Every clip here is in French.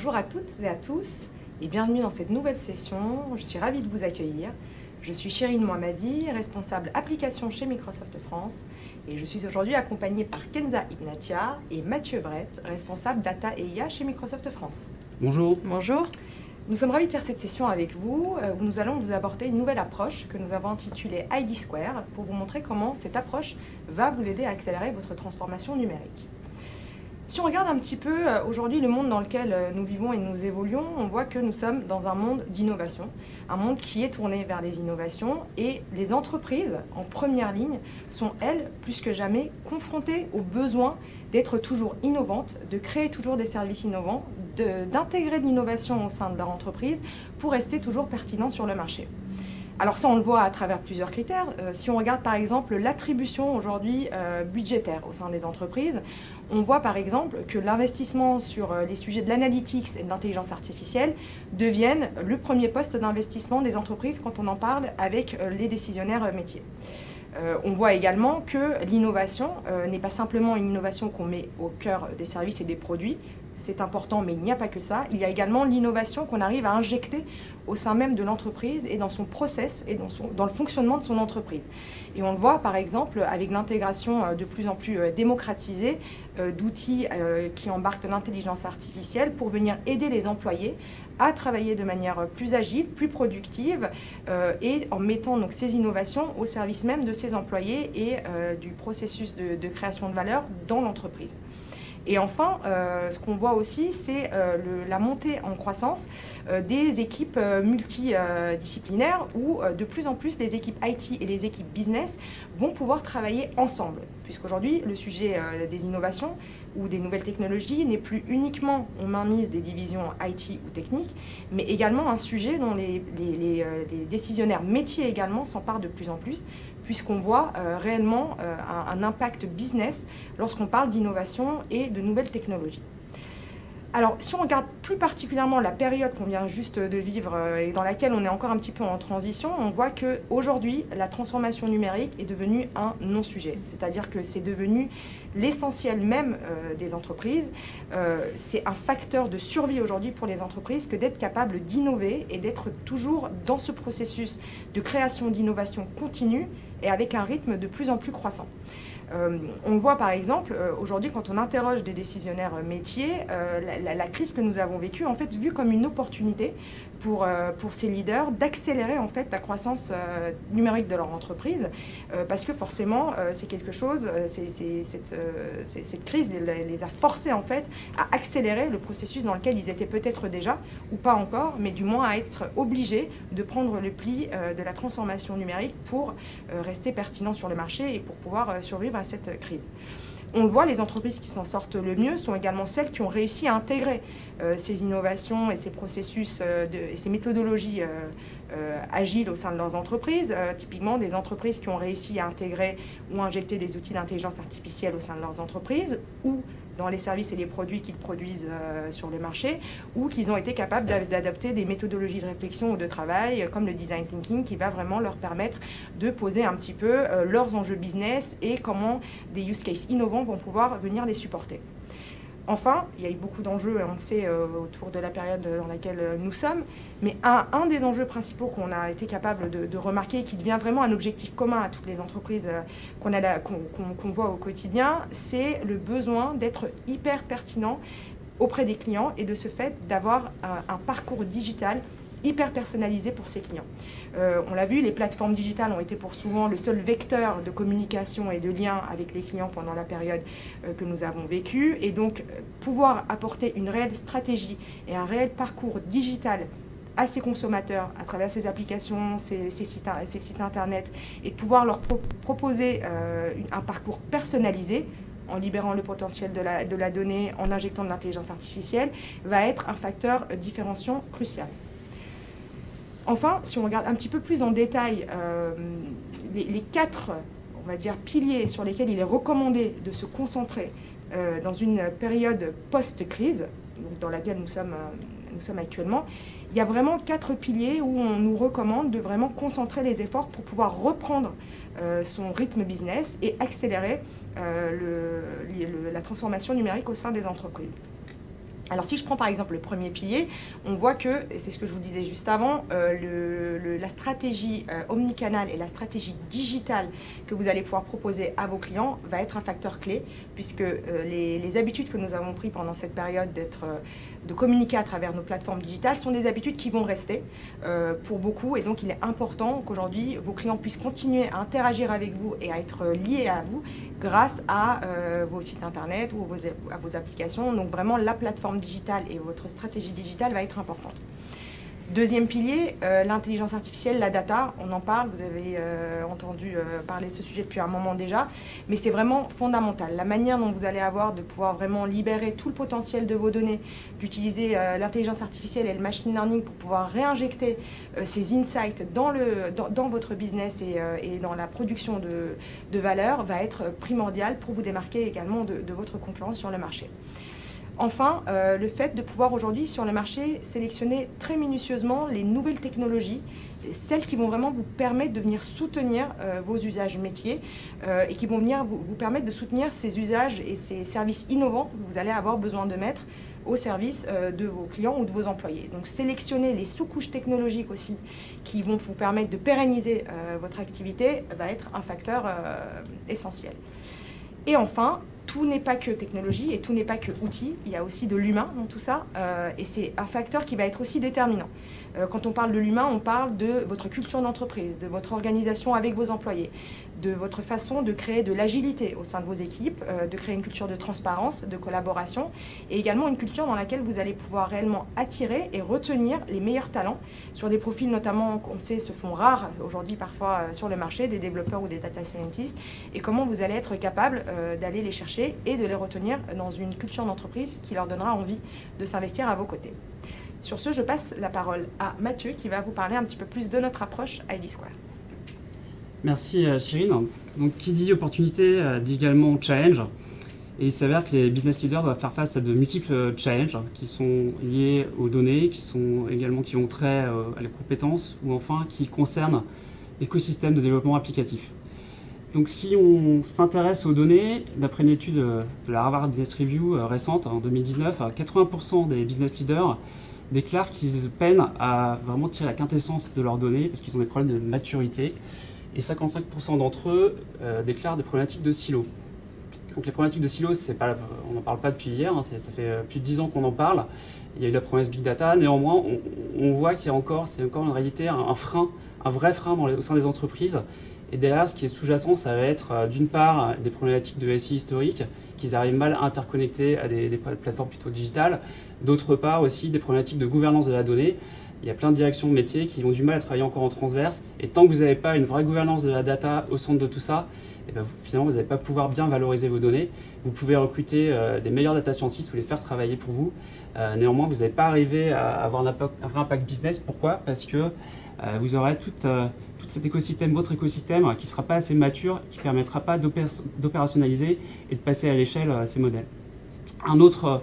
Bonjour à toutes et à tous et bienvenue dans cette nouvelle session. Je suis ravie de vous accueillir. Je suis Chérine Mohammadi, responsable application chez Microsoft France et je suis aujourd'hui accompagnée par Kenza Ignatia et Mathieu Brett, responsable data et IA chez Microsoft France. Bonjour. Bonjour. Nous sommes ravis de faire cette session avec vous où nous allons vous apporter une nouvelle approche que nous avons intitulée ID Square pour vous montrer comment cette approche va vous aider à accélérer votre transformation numérique. Si on regarde un petit peu aujourd'hui le monde dans lequel nous vivons et nous évoluons, on voit que nous sommes dans un monde d'innovation, un monde qui est tourné vers les innovations et les entreprises en première ligne sont, elles, plus que jamais confrontées au besoin d'être toujours innovantes, de créer toujours des services innovants, d'intégrer de l'innovation au sein de leur entreprise pour rester toujours pertinent sur le marché. Alors ça, on le voit à travers plusieurs critères. Si on regarde par exemple l'attribution aujourd'hui budgétaire au sein des entreprises, on voit par exemple que l'investissement sur les sujets de l'analytics et de l'intelligence artificielle deviennent le premier poste d'investissement des entreprises quand on en parle avec les décisionnaires métiers. On voit également que l'innovation n'est pas simplement une innovation qu'on met au cœur des services et des produits. C'est important, mais il n'y a pas que ça. Il y a également l'innovation qu'on arrive à injecter au sein même de l'entreprise et dans son process et dans le fonctionnement de son entreprise. Et on le voit par exemple avec l'intégration de plus en plus démocratisée d'outils qui embarquent de l'intelligence artificielle pour venir aider les employés à travailler de manière plus agile, plus productive et en mettant donc ces innovations au service même de ses employés et du processus de création de valeur dans l'entreprise. Et enfin, ce qu'on voit aussi, c'est la montée en croissance des équipes multidisciplinaires où de plus en plus les équipes IT et les équipes business vont pouvoir travailler ensemble. Puisqu'aujourd'hui, le sujet des innovations ou des nouvelles technologies n'est plus uniquement en mainmise des divisions IT ou techniques, mais également un sujet dont les décisionnaires métiers également s'emparent de plus en plus, puisqu'on voit réellement un impact business lorsqu'on parle d'innovation et de nouvelles technologies. Alors, si on regarde plus particulièrement la période qu'on vient juste de vivre et dans laquelle on est encore un petit peu en transition, on voit qu'aujourd'hui, la transformation numérique est devenue un non-sujet. C'est-à-dire que c'est devenu l'essentiel même des entreprises. C'est un facteur de survie aujourd'hui pour les entreprises que d'être capable d'innover et d'être toujours dans ce processus de création d'innovation continue et avec un rythme de plus en plus croissant. On voit par exemple aujourd'hui quand on interroge des décisionnaires métiers, la crise que nous avons vécue en fait vue comme une opportunité pour ces leaders d'accélérer en fait la croissance numérique de leur entreprise parce que forcément c'est quelque chose, cette crise les a forcés en fait à accélérer le processus dans lequel ils étaient peut-être déjà ou pas encore, mais du moins à être obligés de prendre le pli de la transformation numérique pour rester pertinents sur le marché et pour pouvoir survivre à cette crise. On le voit, les entreprises qui s'en sortent le mieux sont également celles qui ont réussi à intégrer ces innovations et ces processus et ces méthodologies agiles au sein de leurs entreprises. Typiquement, des entreprises qui ont réussi à intégrer ou injecter des outils d'intelligence artificielle au sein de leurs entreprises ou dans les services et les produits qu'ils produisent sur le marché, ou qu'ils ont été capables d'adapter des méthodologies de réflexion ou de travail, comme le design thinking, qui va vraiment leur permettre de poser un petit peu leurs enjeux business et comment des use cases innovants vont pouvoir venir les supporter. Enfin, il y a eu beaucoup d'enjeux, on le sait, autour de la période dans laquelle nous sommes, mais un des enjeux principaux qu'on a été capable de remarquer et qui devient vraiment un objectif commun à toutes les entreprises qu'on voit au quotidien, c'est le besoin d'être hyper pertinent auprès des clients et de ce fait d'avoir un parcours digital hyper personnalisé pour ses clients. On l'a vu, les plateformes digitales ont été pour souvent le seul vecteur de communication et de lien avec les clients pendant la période que nous avons vécue. Et donc, pouvoir apporter une réelle stratégie et un réel parcours digital à ses consommateurs à travers ses applications, ses sites internet, et de pouvoir leur proposer un parcours personnalisé, en libérant le potentiel de la donnée, en injectant de l'intelligence artificielle, va être un facteur différenciant crucial. Enfin, si on regarde un petit peu plus en détail les 4, on va dire, piliers sur lesquels il est recommandé de se concentrer dans une période post-crise, dans laquelle nous sommes actuellement, il y a vraiment 4 piliers où on nous recommande de vraiment concentrer les efforts pour pouvoir reprendre son rythme business et accélérer la transformation numérique au sein des entreprises. Alors si je prends par exemple le premier pilier, on voit que, et c'est ce que je vous disais juste avant, la stratégie omnicanal et la stratégie digitale que vous allez pouvoir proposer à vos clients va être un facteur clé, puisque les habitudes que nous avons prises pendant cette période de communiquer à travers nos plateformes digitales sont des habitudes qui vont rester pour beaucoup, et donc il est important qu'aujourd'hui vos clients puissent continuer à interagir avec vous et à être liés à vous grâce à vos sites internet ou à vos applications. Donc vraiment la plateforme digitale et votre stratégie digitale va être importante. Deuxième pilier, l'intelligence artificielle, la data, on en parle, vous avez entendu parler de ce sujet depuis un moment déjà, mais c'est vraiment fondamental. La manière dont vous allez avoir de pouvoir vraiment libérer tout le potentiel de vos données, d'utiliser l'intelligence artificielle et le machine learning pour pouvoir réinjecter ces insights dans votre business et dans la production de valeur va être primordial pour vous démarquer également de votre concurrence sur le marché. Enfin, le fait de pouvoir aujourd'hui sur le marché sélectionner très minutieusement les nouvelles technologies, celles qui vont vraiment vous permettre de venir soutenir vos usages métiers et qui vont venir vous permettre de soutenir ces usages et ces services innovants que vous allez avoir besoin de mettre au service de vos clients ou de vos employés. Donc sélectionner les sous-couches technologiques aussi qui vont vous permettre de pérenniser votre activité va être un facteur essentiel. Et enfin, tout n'est pas que technologie et tout n'est pas que outils, il y a aussi de l'humain dans tout ça et c'est un facteur qui va être aussi déterminant. Quand on parle de l'humain, on parle de votre culture d'entreprise, de votre organisation avec vos employés, de votre façon de créer de l'agilité au sein de vos équipes, de créer une culture de transparence, de collaboration et également une culture dans laquelle vous allez pouvoir réellement attirer et retenir les meilleurs talents sur des profils notamment qu'on sait se font rares aujourd'hui parfois sur le marché, des développeurs ou des data scientists, et comment vous allez être capable d'aller les chercher et de les retenir dans une culture d'entreprise qui leur donnera envie de s'investir à vos côtés. Sur ce, je passe la parole à Mathieu qui va vous parler un petit peu plus de notre approche ID Square. Merci Chirine. Donc qui dit opportunité dit également challenge. Et il s'avère que les business leaders doivent faire face à de multiples challenges qui sont liés aux données, qui ont trait à la compétence ou enfin qui concernent l'écosystème de développement applicatif. Donc si on s'intéresse aux données, d'après une étude de la Harvard Business Review récente en 2019, 80% des business leaders déclarent qu'ils peinent à vraiment tirer la quintessence de leurs données parce qu'ils ont des problèmes de maturité. Et 55% d'entre eux déclarent des problématiques de silos. Donc les problématiques de silos, on n'en parle pas depuis hier, hein, ça fait plus de 10 ans qu'on en parle. Il y a eu la promesse Big Data, néanmoins on voit qu'il y a encore, c'est encore en réalité un vrai frein au sein des entreprises. Et derrière, ce qui est sous-jacent, ça va être d'une part des problématiques de SI historiques, qu'ils arrivent mal à interconnecter à des plateformes plutôt digitales. D'autre part aussi des problématiques de gouvernance de la donnée. Il y a plein de directions de métiers qui ont du mal à travailler encore en transverse. Et tant que vous n'avez pas une vraie gouvernance de la data au centre de tout ça, et bien finalement, vous n'allez pas pouvoir bien valoriser vos données. Vous pouvez recruter des meilleurs data scientists ou les faire travailler pour vous. Néanmoins, vous n'allez pas arriver à avoir un vrai impact business. Pourquoi? Parce que vous aurez tout cet écosystème, votre écosystème, qui ne sera pas assez mature, qui ne permettra pas d'opérationnaliser et de passer à l'échelle ces modèles. Un autre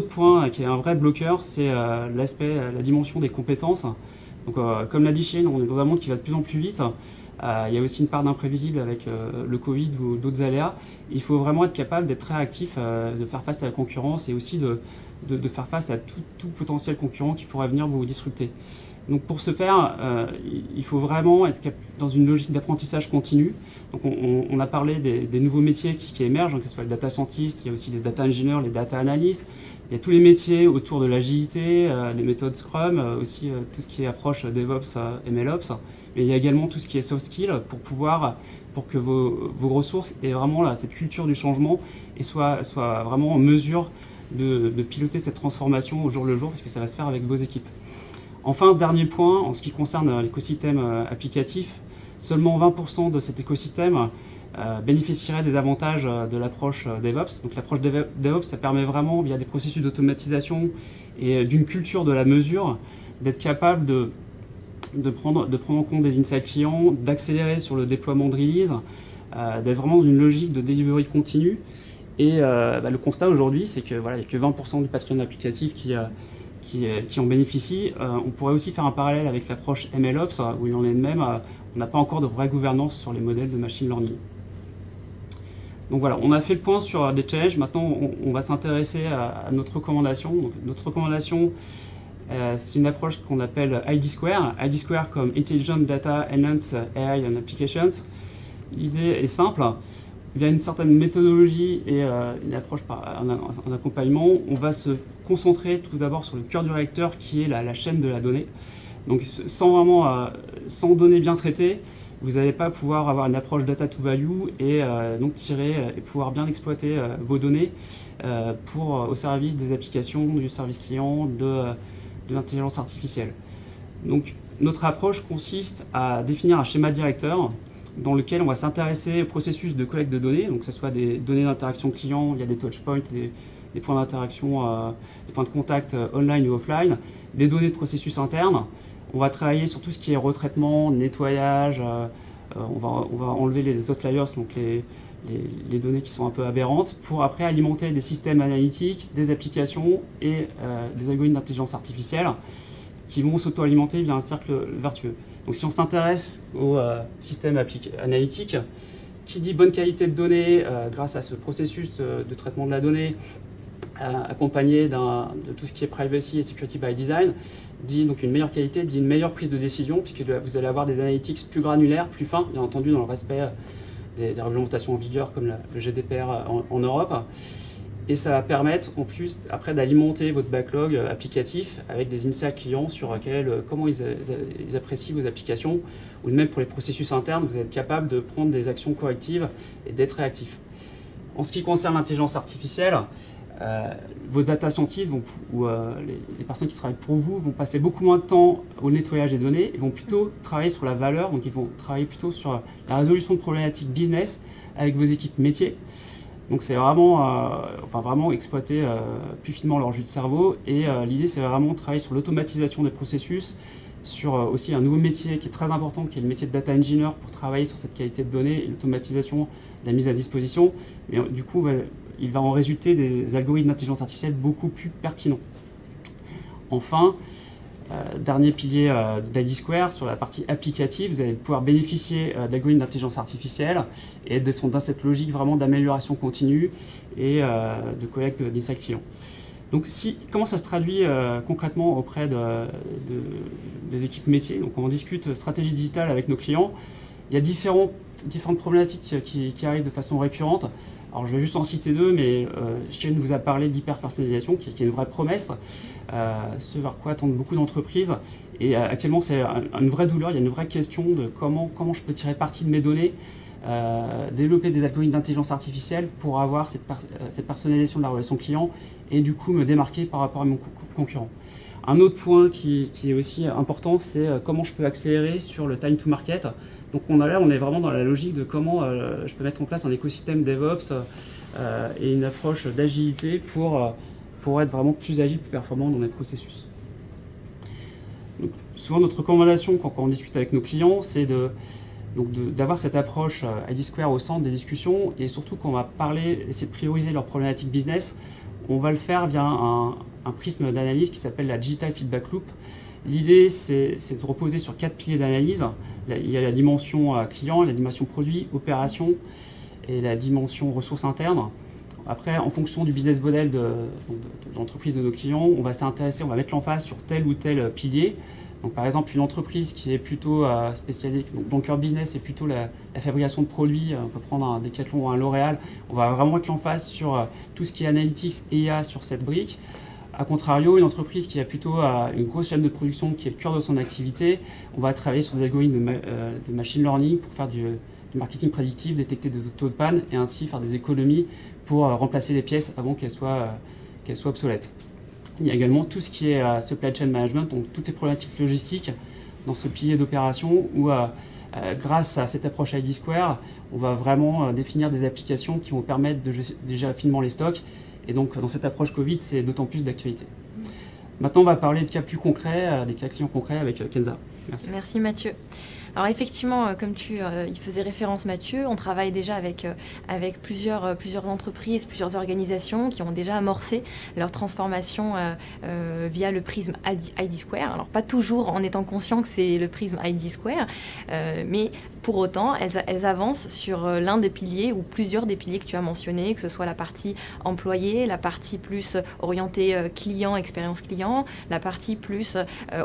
point qui est un vrai bloqueur, c'est la dimension des compétences. Donc, comme l'a dit Chine, on est dans un monde qui va de plus en plus vite. Il y a aussi une part d'imprévisible avec le Covid ou d'autres aléas. Il faut vraiment être capable d'être très actif, de faire face à la concurrence et aussi de faire face à tout potentiel concurrent qui pourrait venir vous disrupter. Donc pour ce faire, il faut vraiment être dans une logique d'apprentissage continu. Donc on a parlé des nouveaux métiers qui émergent, que ce soit le data scientist, il y a aussi les data engineers, les data analysts. Il y a tous les métiers autour de l'agilité, les méthodes Scrum, aussi tout ce qui est approche DevOps, MLOps. Mais il y a également tout ce qui est soft skills pour que vos ressources aient vraiment cette culture du changement et soient vraiment en mesure de piloter cette transformation au jour le jour, parce que ça va se faire avec vos équipes. Enfin, dernier point, en ce qui concerne l'écosystème applicatif, seulement 20% de cet écosystème bénéficierait des avantages de l'approche DevOps. Donc l'approche DevOps, ça permet vraiment, via des processus d'automatisation et d'une culture de la mesure, d'être capable de prendre en compte des insights clients, d'accélérer sur le déploiement de release, d'être vraiment dans une logique de delivery continue. Et le constat aujourd'hui, c'est que voilà, il n'y a que 20% du patrimoine applicatif qui en bénéficient. On pourrait aussi faire un parallèle avec l'approche MLOps, où il en est de même, on n'a pas encore de vraie gouvernance sur les modèles de machine learning. Donc voilà, on a fait le point sur des challenges. Maintenant, on va s'intéresser à notre recommandation. Donc, notre recommandation, c'est une approche qu'on appelle ID Square. ID Square comme Intelligent Data Enhanced AI and Applications. L'idée est simple. Via une certaine méthodologie et une approche par un accompagnement, on va se concentrer tout d'abord sur le cœur du réacteur qui est la chaîne de la donnée. Donc sans données bien traitées, vous n'allez pas pouvoir avoir une approche data to value et donc tirer et pouvoir bien exploiter vos données au service des applications, du service client, de l'intelligence artificielle. Donc notre approche consiste à définir un schéma directeur dans lequel on va s'intéresser au processus de collecte de données, donc que ce soit des données d'interaction client, il y a des touchpoints, des points d'interaction, des points de contact online ou offline, des données de processus internes. On va travailler sur tout ce qui est retraitement, nettoyage, on va enlever les outliers, donc les données qui sont un peu aberrantes, pour après alimenter des systèmes analytiques, des applications et des algorithmes d'intelligence artificielle qui vont s'auto-alimenter via un cercle vertueux. Donc si on s'intéresse au système analytique, qui dit bonne qualité de données grâce à ce processus de traitement de la donnée accompagné de tout ce qui est privacy et security by design, dit donc une meilleure qualité, dit une meilleure prise de décision, puisque vous allez avoir des analytics plus granulaires, plus fins, bien entendu dans le respect des réglementations en vigueur comme le GDPR en Europe. Et ça va permettre en plus après d'alimenter votre backlog applicatif avec des insights clients sur comment ils apprécient vos applications, ou même pour les processus internes, vous êtes capable de prendre des actions correctives et d'être réactif. En ce qui concerne l'intelligence artificielle, vos data scientists ou les personnes qui travaillent pour vous vont passer beaucoup moins de temps au nettoyage des données et vont plutôt travailler sur la valeur, donc ils vont travailler plutôt sur la résolution de problématiques business avec vos équipes métiers. Donc c'est vraiment exploiter plus finement leur jus de cerveau et l'idée c'est vraiment de travailler sur l'automatisation des processus, sur aussi un nouveau métier qui est très important qui est le métier de data engineer pour travailler sur cette qualité de données et l'automatisation de la mise à disposition. Mais du coup il va en résulter des algorithmes d'intelligence artificielle beaucoup plus pertinents. Enfin, dernier pilier d'ID Square, sur la partie applicative, vous allez pouvoir bénéficier d'algorithmes d'intelligence artificielle et dans cette logique vraiment d'amélioration continue et de collecte d'insights clients. Donc comment ça se traduit concrètement auprès des équipes métiers? Donc on discute stratégie digitale avec nos clients. Il y a différentes problématiques qui arrivent de façon récurrente. Alors je vais juste en citer deux, mais Shirin vous a parlé d'hyper-personnalisation, qui est une vraie promesse, ce vers quoi attendent beaucoup d'entreprises. Et actuellement, c'est une vraie douleur, il y a une vraie question de comment je peux tirer parti de mes données, développer des algorithmes d'intelligence artificielle pour avoir cette personnalisation de la relation client et du coup me démarquer par rapport à mon concurrent. Un autre point qui est aussi important, c'est comment je peux accélérer sur le time to market. Donc on est vraiment dans la logique de comment je peux mettre en place un écosystème DevOps et une approche d'agilité pour être vraiment plus agile, plus performant dans mes processus. Donc, souvent notre recommandation quand on discute avec nos clients, c'est d'avoir cette approche ID Square au centre des discussions et surtout quand on va essayer de prioriser leurs problématiques business, on va le faire via un prisme d'analyse qui s'appelle la Digital Feedback Loop. L'idée, c'est de reposer sur 4 piliers d'analyse. Il y a la dimension client, la dimension produit, opération et la dimension ressources internes. Après, en fonction du business model de l'entreprise de nos clients, on va s'intéresser, on va mettre l'emphase sur tel ou tel pilier. Donc, par exemple, une entreprise qui est plutôt spécialisée, donc leur business est plutôt la fabrication de produits, on peut prendre un Decathlon ou un L'Oréal, on va vraiment mettre l'emphase sur tout ce qui est analytics et IA sur cette brique. A contrario, une entreprise qui a plutôt une grosse chaîne de production qui est le cœur de son activité, on va travailler sur des algorithmes de machine learning pour faire du marketing prédictif, détecter des taux de panne et ainsi faire des économies pour remplacer les pièces avant qu'elles soient obsolètes. Il y a également tout ce qui est supply chain management, donc toutes les problématiques logistiques dans ce pilier d'opération où grâce à cette approche ID Square, on va vraiment définir des applications qui vont permettre de gérer déjà finement les stocks. Et donc, dans cette approche Covid, c'est d'autant plus d'actualité. Maintenant, on va parler de cas plus concrets, des cas clients concrets avec Kenza. Merci. Merci Mathieu. Alors effectivement, comme il faisait référence Mathieu, on travaille déjà avec plusieurs entreprises, plusieurs organisations qui ont déjà amorcé leur transformation via le prisme ID Square. Alors pas toujours en étant conscient que c'est le prisme ID Square, mais pour autant, elles avancent sur l'un des piliers ou plusieurs des piliers que tu as mentionnés, que ce soit la partie employé, la partie plus orientée client, expérience client, la partie plus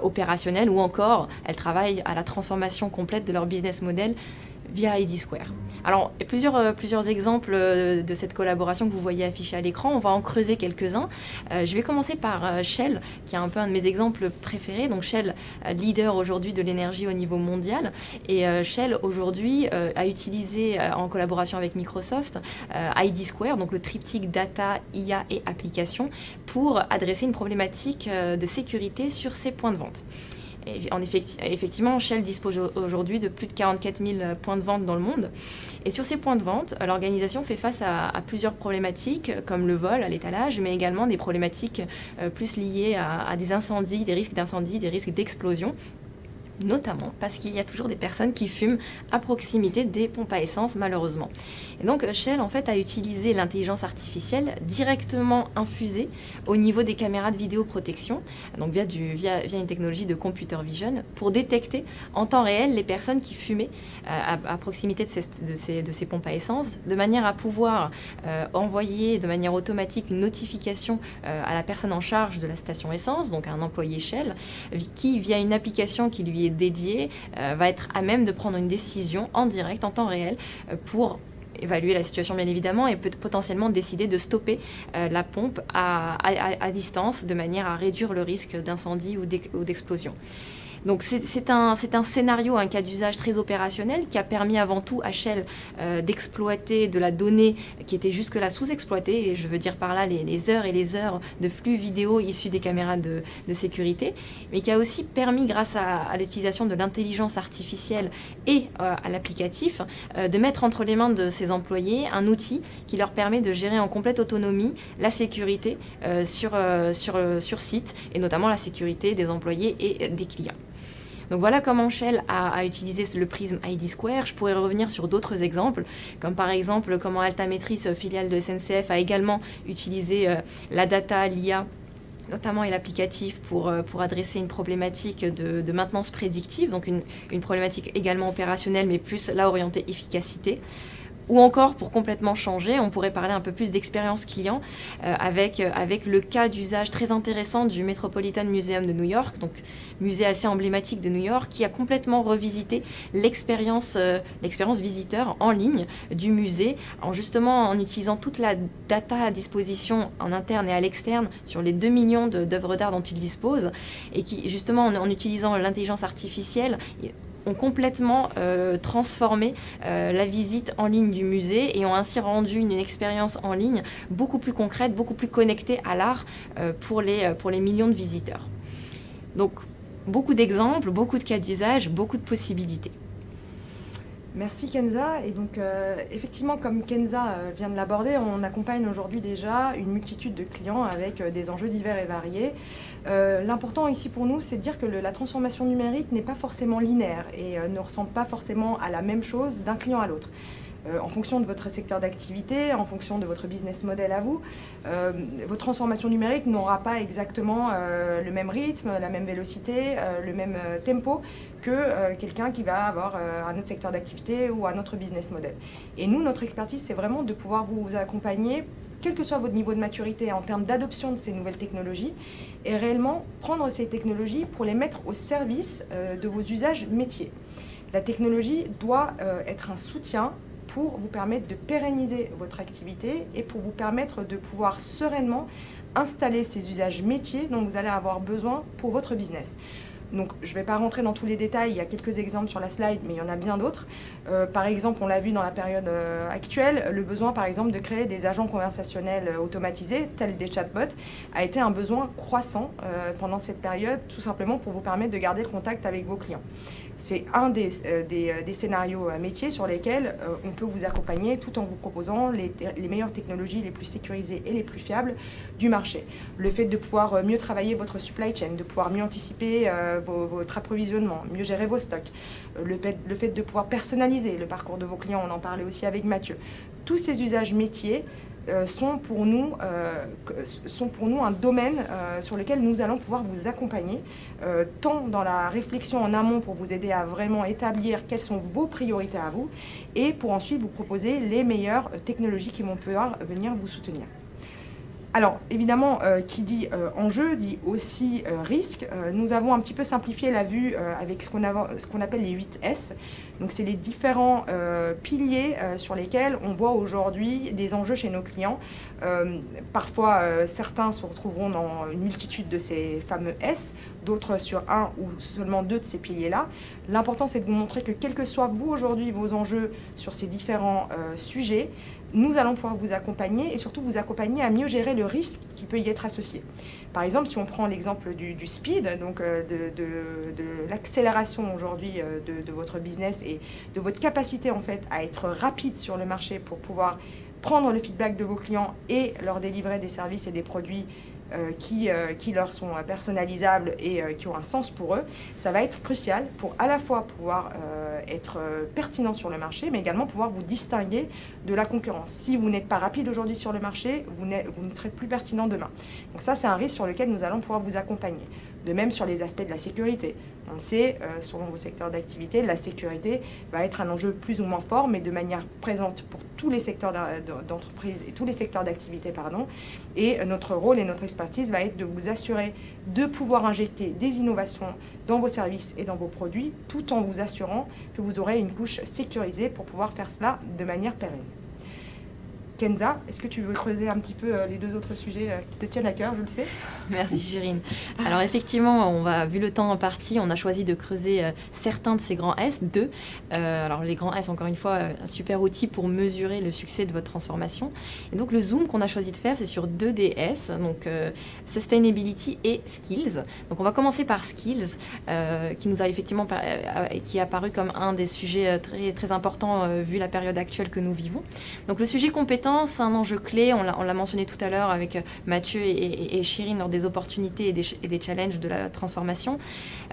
opérationnelle, ou encore elles travaillent à la transformation complète de leur business model via ID Square. Alors, il y a plusieurs exemples de cette collaboration que vous voyez affichés à l'écran. On va en creuser quelques-uns. Je vais commencer par Shell, qui est un peu un de mes exemples préférés. Donc Shell, leader aujourd'hui de l'énergie au niveau mondial. Et Shell, aujourd'hui, a utilisé, en collaboration avec Microsoft, ID Square, donc le triptyque data, IA et application, pour adresser une problématique de sécurité sur ses points de vente. Effectivement, Shell dispose aujourd'hui de plus de 44 000 points de vente dans le monde. Et sur ces points de vente, l'organisation fait face à plusieurs problématiques, comme le vol à l'étalage, mais également des problématiques plus liées à des incendies, des risques d'incendie, des risques d'explosion. Notamment parce qu'il y a toujours des personnes qui fument à proximité des pompes à essence, malheureusement. Et donc Shell en fait a utilisé l'intelligence artificielle directement infusée au niveau des caméras de vidéoprotection, donc via une technologie de computer vision, pour détecter en temps réel les personnes qui fumaient à proximité de ces pompes à essence, de manière à pouvoir envoyer de manière automatique une notification à la personne en charge de la station essence, donc à un employé Shell, qui via une application qui lui est dédiée va être à même de prendre une décision en direct, en temps réel, pour évaluer la situation bien évidemment et peut potentiellement décider de stopper la pompe à distance de manière à réduire le risque d'incendie ou d'explosion. Donc c'est un scénario, un cas d'usage très opérationnel qui a permis avant tout à Shell d'exploiter de la donnée qui était jusque-là sous-exploitée, et je veux dire par là les heures et les heures de flux vidéo issus des caméras de sécurité, mais qui a aussi permis, grâce à l'utilisation de l'intelligence artificielle et à l'applicatif, de mettre entre les mains de ses employés un outil qui leur permet de gérer en complète autonomie la sécurité sur site, et notamment la sécurité des employés et des clients. Donc voilà comment Shell a utilisé le prisme ID Square. Je pourrais revenir sur d'autres exemples, comme par exemple comment Altametris, filiale de SNCF, a également utilisé la data, l'IA, notamment et l'applicatif pour adresser une problématique de maintenance prédictive, donc une problématique également opérationnelle, mais plus là orientée efficacité. Ou encore, pour complètement changer, on pourrait parler un peu plus d'expérience client avec le cas d'usage très intéressant du Metropolitan Museum de New York, donc musée assez emblématique de New York, qui a complètement revisité l'expérience visiteur en ligne du musée, en utilisant toute la data à disposition en interne et à l'externe sur les 2 millions d'œuvres d'art dont il dispose, et qui, justement, en utilisant l'intelligence artificielle, ont complètement transformé la visite en ligne du musée et ont ainsi rendu une expérience en ligne beaucoup plus concrète, beaucoup plus connectée à l'art pour les millions de visiteurs. Donc, beaucoup d'exemples, beaucoup de cas d'usage, beaucoup de possibilités. Merci Kenza. Et donc effectivement, comme Kenza vient de l'aborder, on accompagne aujourd'hui déjà une multitude de clients avec des enjeux divers et variés. L'important ici pour nous, c'est de dire que la transformation numérique n'est pas forcément linéaire et ne ressemble pas forcément à la même chose d'un client à l'autre. En fonction de votre secteur d'activité, en fonction de votre business model à vous, votre transformation numérique n'aura pas exactement le même rythme, la même vélocité, le même tempo que quelqu'un qui va avoir un autre secteur d'activité ou un autre business model. Et nous, notre expertise, c'est vraiment de pouvoir vous accompagner, quel que soit votre niveau de maturité en termes d'adoption de ces nouvelles technologies, et réellement prendre ces technologies pour les mettre au service de vos usages métiers. La technologie doit être un soutien pour vous permettre de pérenniser votre activité et pour vous permettre de pouvoir sereinement installer ces usages métiers dont vous allez avoir besoin pour votre business. Donc, je ne vais pas rentrer dans tous les détails, il y a quelques exemples sur la slide, mais il y en a bien d'autres. Par exemple, on l'a vu dans la période actuelle, le besoin par exemple de créer des agents conversationnels automatisés, tels des chatbots, a été un besoin croissant pendant cette période, tout simplement pour vous permettre de garder le contact avec vos clients. C'est un des scénarios métiers sur lesquels on peut vous accompagner tout en vous proposant les meilleures technologies les plus sécurisées et les plus fiables du marché. Le fait de pouvoir mieux travailler votre supply chain, de pouvoir mieux anticiper votre approvisionnement, mieux gérer vos stocks, le fait de pouvoir personnaliser le parcours de vos clients, on en parlait aussi avec Mathieu. Tous ces usages métiers sont pour nous un domaine sur lequel nous allons pouvoir vous accompagner, tant dans la réflexion en amont pour vous aider à vraiment établir quelles sont vos priorités à vous, et pour ensuite vous proposer les meilleures technologies qui vont pouvoir venir vous soutenir. Alors, évidemment, qui dit enjeu dit aussi risque. Nous avons un petit peu simplifié la vue avec ce qu'on appelle les 8 S. Donc, c'est les différents piliers sur lesquels on voit aujourd'hui des enjeux chez nos clients. Parfois, certains se retrouveront dans une multitude de ces fameux S, d'autres sur un ou seulement deux de ces piliers-là. L'important, c'est de vous montrer que quels que soient vous aujourd'hui vos enjeux sur ces différents sujets, nous allons pouvoir vous accompagner et surtout vous accompagner à mieux gérer le risque qui peut y être associé. Par exemple, si on prend l'exemple du speed, donc de l'accélération aujourd'hui de votre business et de votre capacité en fait à être rapide sur le marché pour pouvoir prendre le feedback de vos clients et leur délivrer des services et des produits qui leur sont personnalisables et qui ont un sens pour eux, ça va être crucial pour à la fois pouvoir être pertinent sur le marché, mais également pouvoir vous distinguer de la concurrence. Si vous n'êtes pas rapide aujourd'hui sur le marché, vous ne serez plus pertinent demain. Donc ça, c'est un risque sur lequel nous allons pouvoir vous accompagner. De même sur les aspects de la sécurité. On le sait, selon vos secteurs d'activité, la sécurité va être un enjeu plus ou moins fort, mais de manière présente pour tous les secteurs d'entreprise et tous les secteurs d'activité, pardon. Et notre rôle et notre expertise va être de vous assurer de pouvoir injecter des innovations dans vos services et dans vos produits, tout en vous assurant que vous aurez une couche sécurisée pour pouvoir faire cela de manière pérenne. Kenza, est-ce que tu veux creuser un petit peu les deux autres sujets qui te tiennent à cœur, je le sais? Merci Chérine. Alors effectivement, vu le temps imparti, on a choisi de creuser certains de ces grands S, deux. Alors les grands S, encore une fois, un super outil pour mesurer le succès de votre transformation. Et donc le zoom qu'on a choisi de faire, c'est sur deux des S, donc Sustainability et Skills. Donc on va commencer par Skills, qui nous a effectivement qui est apparu comme un des sujets très, très importants vu la période actuelle que nous vivons. Donc le sujet compétence, c'est un enjeu clé, on l'a mentionné tout à l'heure avec Mathieu et Chérine lors des opportunités et des challenges de la transformation.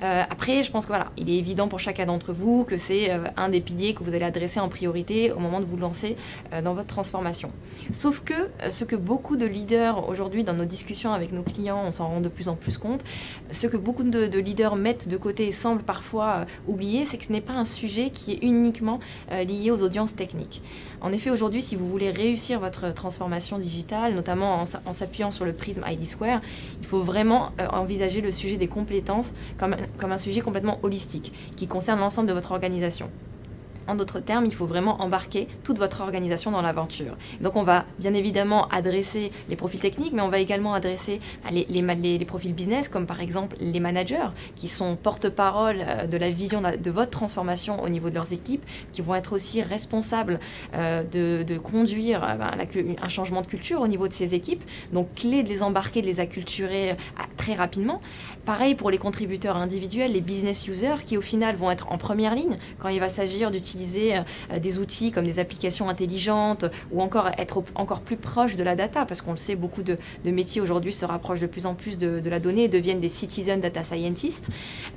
Après, je pense que voilà, il est évident pour chacun d'entre vous que c'est un des piliers que vous allez adresser en priorité au moment de vous lancer dans votre transformation. Sauf que ce que beaucoup de leaders aujourd'hui dans nos discussions avec nos clients, on s'en rend de plus en plus compte, ce que beaucoup de leaders mettent de côté et semblent parfois oublier, c'est que ce n'est pas un sujet qui est uniquement lié aux audiences techniques. En effet, aujourd'hui, si vous voulez réussir votre transformation digitale, notamment en s'appuyant sur le prisme ID Square, il faut vraiment envisager le sujet des compétences comme un sujet complètement holistique, qui concerne l'ensemble de votre organisation. En d'autres termes, il faut vraiment embarquer toute votre organisation dans l'aventure. Donc on va bien évidemment adresser les profils techniques, mais on va également adresser les profils business, comme par exemple les managers, qui sont porte-parole de la vision de votre transformation au niveau de leurs équipes, qui vont être aussi responsables de conduire un changement de culture au niveau de ces équipes. Donc clé de les embarquer, de les acculturer très rapidement. Pareil pour les contributeurs individuels, les business users, qui au final vont être en première ligne quand il va s'agir d'utiliser des outils comme des applications intelligentes ou encore être encore plus proche de la data, parce qu'on le sait, beaucoup de métiers aujourd'hui se rapprochent de plus en plus de la donnée et deviennent des citizen data scientists.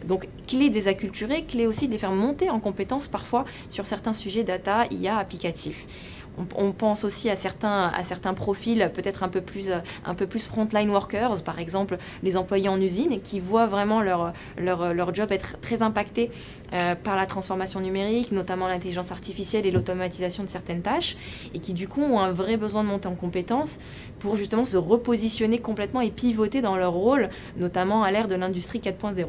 Donc, clé de les acculturer, clé aussi de les faire monter en compétences parfois sur certains sujets data, IA, applicatifs. On pense aussi à certains profils peut-être un peu plus frontline workers, par exemple les employés en usine, qui voient vraiment leur job être très impacté par la transformation numérique, notamment l'intelligence artificielle et l'automatisation de certaines tâches, et qui du coup ont un vrai besoin de monter en compétences pour justement se repositionner complètement et pivoter dans leur rôle, notamment à l'ère de l'industrie 4.0.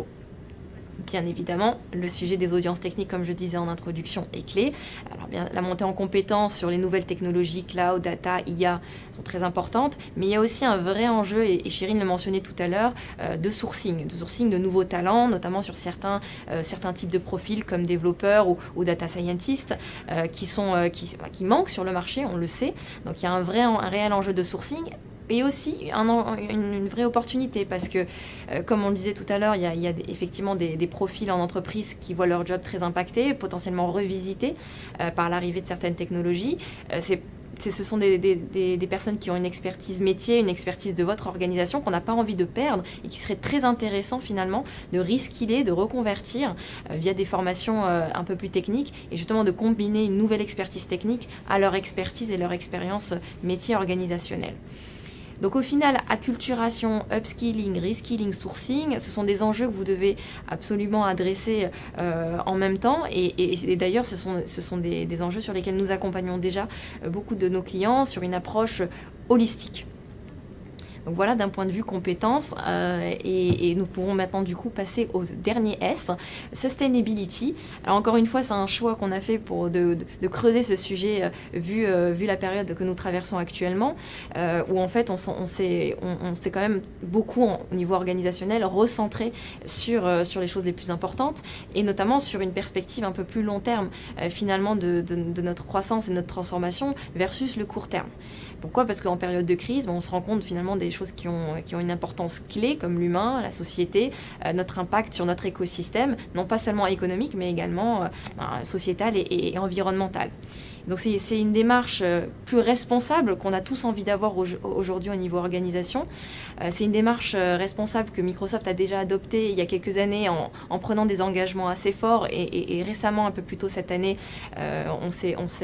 Bien évidemment, le sujet des audiences techniques, comme je disais en introduction, est clé. Alors bien, la montée en compétences sur les nouvelles technologies, cloud, data, IA, sont très importantes, mais il y a aussi un vrai enjeu, et Chérine le mentionnait tout à l'heure, de sourcing de nouveaux talents, notamment sur certains types de profils comme développeurs ou data scientists, qui manquent sur le marché, on le sait. Donc il y a un réel enjeu de sourcing. et aussi une vraie opportunité parce que, comme on le disait tout à l'heure, il y a effectivement des profils en entreprise qui voient leur job très impacté, potentiellement revisité par l'arrivée de certaines technologies. Ce sont des personnes qui ont une expertise métier, une expertise de votre organisation qu'on n'a pas envie de perdre et qui serait très intéressant finalement de reskiller, de reconvertir via des formations un peu plus techniques et justement de combiner une nouvelle expertise technique à leur expertise et leur expérience métier organisationnelle. Donc au final, acculturation, upskilling, reskilling, sourcing, ce sont des enjeux que vous devez absolument adresser en même temps. Et d'ailleurs, ce sont des enjeux sur lesquels nous accompagnons déjà beaucoup de nos clients sur une approche holistique. Donc voilà, d'un point de vue compétences, et nous pourrons maintenant du coup passer au dernier S, Sustainability. Alors encore une fois, c'est un choix qu'on a fait pour de creuser ce sujet vu la période que nous traversons actuellement, où en fait on s'est quand même beaucoup au niveau organisationnel recentré sur les choses les plus importantes, et notamment sur une perspective un peu plus long terme finalement de notre croissance et de notre transformation versus le court terme. Pourquoi ? Parce qu'en période de crise, on se rend compte finalement des choses qui ont une importance clé, comme l'humain, la société, notre impact sur notre écosystème, non pas seulement économique, mais également sociétal et environnemental. Donc c'est une démarche plus responsable qu'on a tous envie d'avoir aujourd'hui au niveau organisation. C'est une démarche responsable que Microsoft a déjà adoptée il y a quelques années en prenant des engagements assez forts et récemment, un peu plus tôt cette année,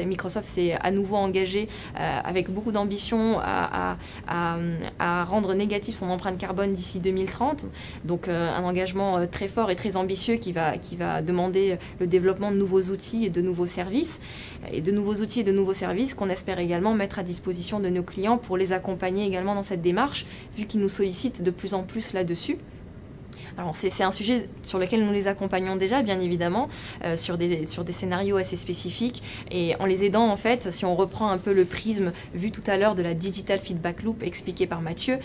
Microsoft s'est à nouveau engagé avec beaucoup d'ambition à rendre négatif son empreinte carbone d'ici 2030. Donc un engagement très fort et très ambitieux qui va demander le développement de nouveaux outils et de nouveaux services qu'on espère également mettre à disposition de nos clients pour les accompagner également dans cette démarche, vu qu'ils nous sollicitent de plus en plus là-dessus. Alors c'est un sujet sur lequel nous les accompagnons déjà, bien évidemment, sur des scénarios assez spécifiques, et en les aidant en fait, si on reprend un peu le prisme vu tout à l'heure de la Digital Feedback Loop expliqué par Mathieu,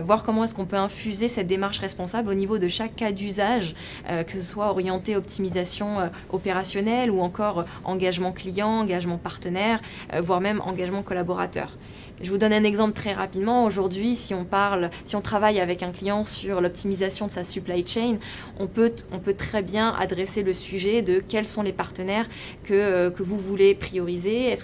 voir comment est-ce qu'on peut infuser cette démarche responsable au niveau de chaque cas d'usage, que ce soit orienté optimisation opérationnelle ou encore engagement client, engagement partenaire, voire même engagement collaborateur. Je vous donne un exemple très rapidement. Aujourd'hui, si on travaille avec un client sur l'optimisation de sa supply chain, on peut très bien adresser le sujet de quels sont les partenaires que vous voulez prioriser.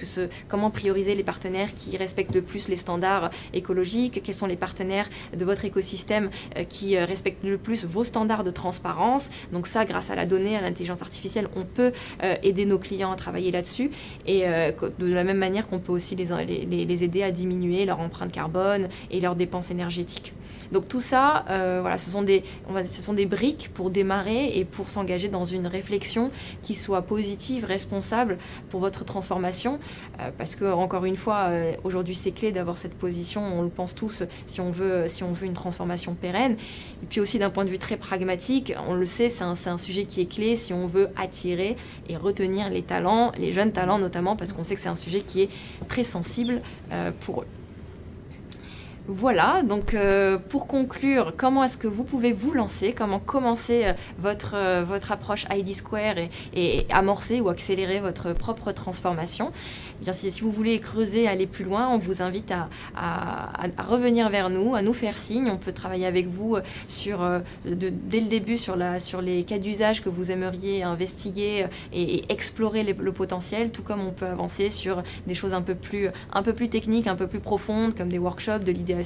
Comment prioriser les partenaires qui respectent le plus les standards écologiques? Quels sont les partenaires de votre écosystème qui respectent le plus vos standards de transparence? Donc ça, grâce à la donnée, à l'intelligence artificielle, on peut aider nos clients à travailler là-dessus. Et de la même manière qu'on peut aussi les aider à diminuer leur empreinte carbone et leurs dépenses énergétiques. Donc tout ça, voilà, ce sont des briques pour démarrer et pour s'engager dans une réflexion qui soit positive, responsable pour votre transformation, parce que encore une fois, aujourd'hui c'est clé d'avoir cette position, on le pense tous, si on veut une transformation pérenne. Et puis aussi d'un point de vue très pragmatique, on le sait, c'est un sujet qui est clé si on veut attirer et retenir les talents, les jeunes talents notamment, parce qu'on sait que c'est un sujet qui est très sensible pour eux. Voilà, donc pour conclure, comment est-ce que vous pouvez vous lancer, comment commencer votre approche ID Square et amorcer ou accélérer votre propre transformation? Eh bien, si vous voulez creuser, aller plus loin, on vous invite à revenir vers nous, à nous faire signe. On peut travailler avec vous dès le début sur les cas d'usage que vous aimeriez investiguer et explorer le potentiel, tout comme on peut avancer sur des choses un peu plus techniques, un peu plus profondes, comme des workshops, de l'idéation,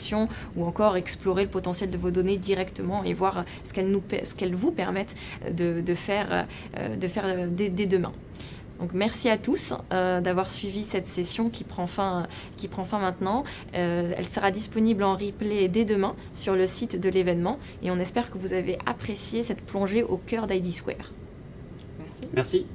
ou encore explorer le potentiel de vos données directement et voir ce qu'elles vous permettent de faire dès demain. Donc merci à tous d'avoir suivi cette session qui prend fin maintenant. Elle sera disponible en replay dès demain sur le site de l'événement, et on espère que vous avez apprécié cette plongée au cœur d'ID Square. Merci.